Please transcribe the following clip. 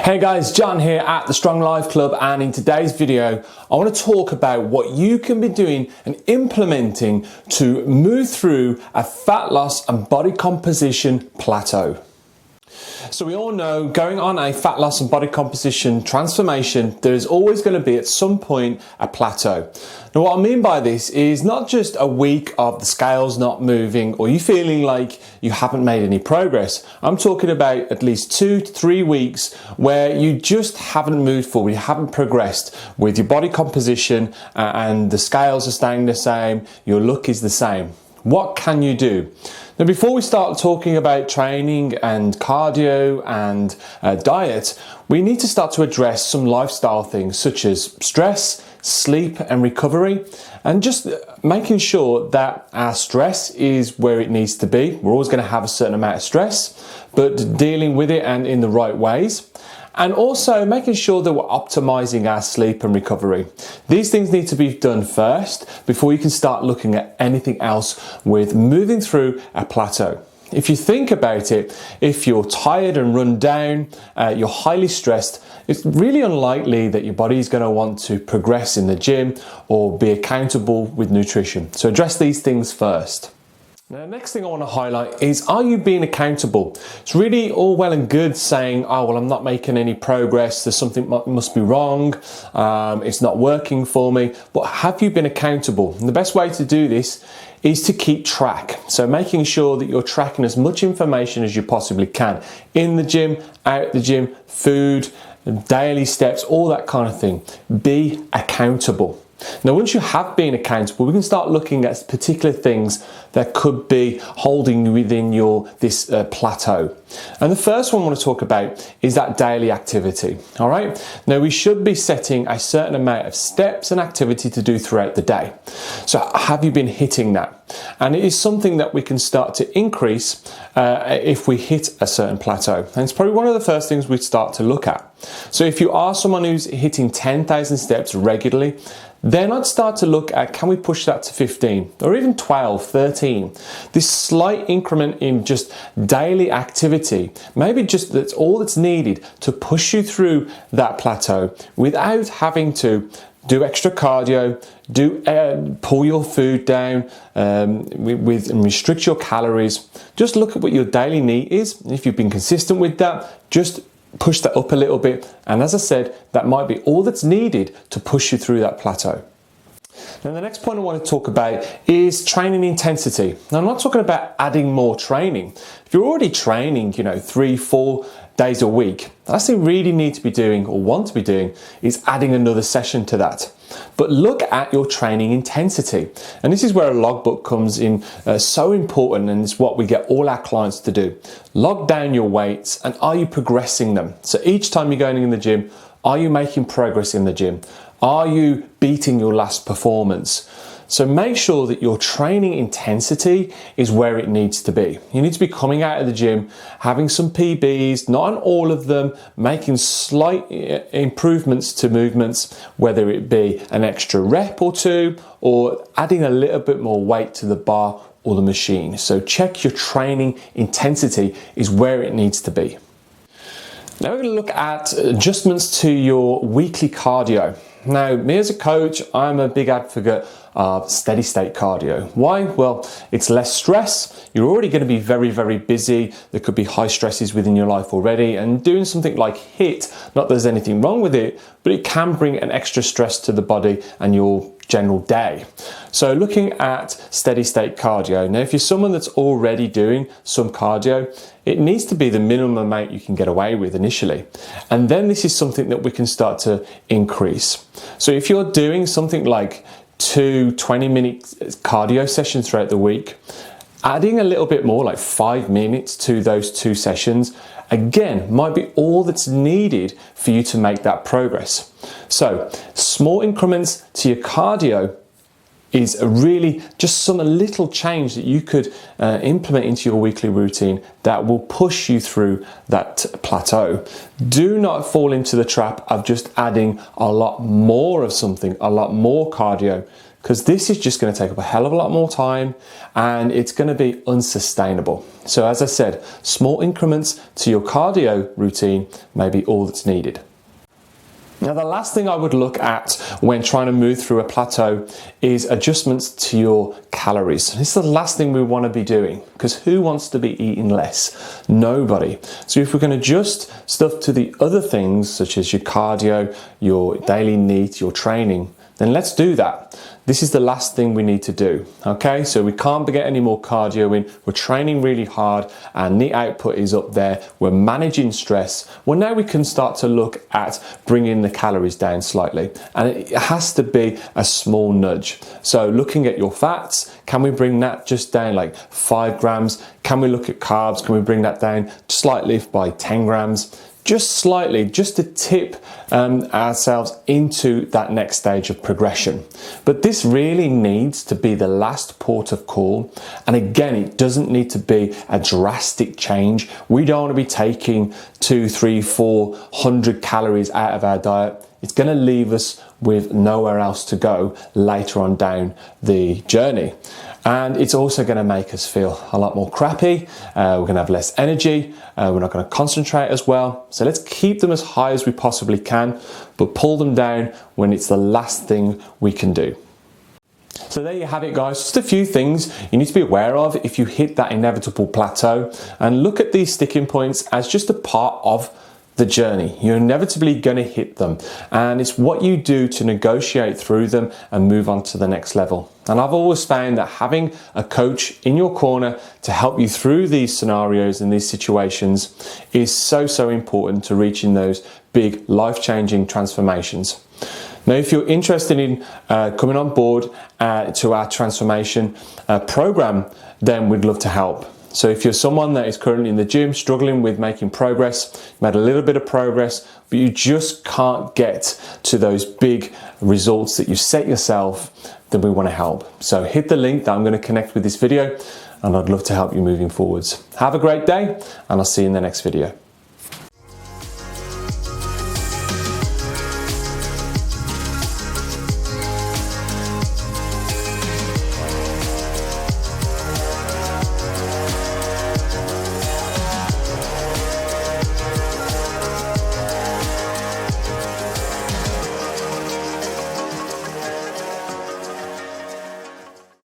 Hey guys, John here at the Strong Life Club, and in today's video I want to talk about what you can be doing and implementing to move through a fat loss and body composition plateau. So we all know going on a fat loss and body composition transformation, there is always going to be at some point a plateau. Now what I mean by this is not just a week of the scales not moving or you feeling like you haven't made any progress. I'm talking about at least 2 to 3 weeks where you just haven't moved forward, you haven't progressed with your body composition and the scales are staying the same, your look is the same. What can you do? Now, before we start talking about training and cardio and diet, we need to start to address some lifestyle things such as stress, sleep and recovery, and just making sure that our stress is where it needs to be. We're always going to have a certain amount of stress, but dealing with it and in the right ways. And also making sure that we're optimizing our sleep and recovery. These things need to be done first before you can start looking at anything else with moving through a plateau. If you think about it, if you're tired and run down, you're highly stressed, it's really unlikely that your body is going to want to progress in the gym or be accountable with nutrition. So address these things first. Now, the next thing I want to highlight is, are you being accountable? It's really all well and good saying, oh, well, I'm not making any progress, there's something must be wrong, it's not working for me, but have you been accountable? And the best way to do this is to keep track. So making sure that you're tracking as much information as you possibly can in the gym, out the gym, food, daily steps, all that kind of thing. Be accountable. Now, once you have been accountable, we can start looking at particular things that could be holding you within this plateau. And the first one I want to talk about is that daily activity. All right. Now, we should be setting a certain amount of steps and activity to do throughout the day. So have you been hitting that? And it is something that we can start to increase if we hit a certain plateau. And it's probably one of the first things we'd start to look at. So if you are someone who's hitting 10,000 steps regularly, then I'd start to look at, can we push that to 15 or even 12, 13? This slight increment in just daily activity, maybe just that's all that's needed to push you through that plateau without having to do extra cardio, pull your food down and restrict your calories. Just look at what your daily need is. If you've been consistent with that, just push that up a little bit, and as I said, that might be all that's needed to push you through that plateau. Now, the next point I want to talk about is training intensity. Now, I'm not talking about adding more training. If you're already training, 3-4 days a week, the last thing you really need to be doing or want to be doing is adding another session to that. But look at your training intensity. And this is where a logbook comes in so important, and it's what we get all our clients to do. Log down your weights and are you progressing them? So each time you're going in the gym, are you making progress in the gym? Are you beating your last performance? So make sure that your training intensity is where it needs to be. You need to be coming out of the gym, having some PBs, not on all of them, making slight improvements to movements, whether it be an extra rep or two, or adding a little bit more weight to the bar or the machine. So check your training intensity is where it needs to be. Now we're going to look at adjustments to your weekly cardio. Now, me as a coach, I'm a big advocate of steady state cardio. Why? Well, it's less stress. You're already going to be very, very busy. There could be high stresses within your life already, and doing something like HIIT, not that there's anything wrong with it, but it can bring an extra stress to the body and your general day. So looking at steady state cardio. Now, if you're someone that's already doing some cardio, it needs to be the minimum amount you can get away with initially. And then this is something that we can start to increase. So if you're doing something like 2 20-minute cardio sessions throughout the week, adding a little bit more, like 5 minutes to those 2 sessions, again, might be all that's needed for you to make that progress. So small increments to your cardio is really just some little change that you could implement into your weekly routine that will push you through that plateau. Do not fall into the trap of just adding a lot more of something, a lot more cardio. because this is just going to take up a hell of a lot more time and it's going to be unsustainable. So as I said, small increments to your cardio routine may be all that's needed. Now, the last thing I would look at when trying to move through a plateau is adjustments to your calories. This is the last thing we want to be doing, because who wants to be eating less? Nobody. So if we can adjust stuff to the other things, such as your cardio, your daily needs, your training, then let's do that. This is the last thing we need to do, okay? So we can't get any more cardio in. We're training really hard and the output is up there. We're managing stress. Well, now we can start to look at bringing the calories down slightly. And it has to be a small nudge. So looking at your fats, can we bring that just down like 5 grams? Can we look at carbs? Can we bring that down slightly by 10 grams? Just slightly, just to tip ourselves into that next stage of progression. But this really needs to be the last port of call. And again, it doesn't need to be a drastic change. We don't want to be taking 200, 300, 400 calories out of our diet. It's going to leave us with nowhere else to go later on down the journey. And it's also going to make us feel a lot more crappy. We're going to have less energy. We're not going to concentrate as well. So let's keep them as high as we possibly can, but pull them down when it's the last thing we can do. So there you have it, guys. Just a few things you need to be aware of if you hit that inevitable plateau, and look at these sticking points as just a part of the journey. You're inevitably going to hit them, and it's what you do to negotiate through them and move on to the next level. And I've always found that having a coach in your corner to help you through these scenarios and these situations is so important to reaching those big life-changing transformations. Now, if you're interested in coming on board to our transformation program, then we'd love to help. So if you're someone that is currently in the gym struggling with making progress, you made a little bit of progress, but you just can't get to those big results that you set yourself, then we want to help. So hit the link that I'm going to connect with this video, and I'd love to help you moving forwards. Have a great day, and I'll see you in the next video.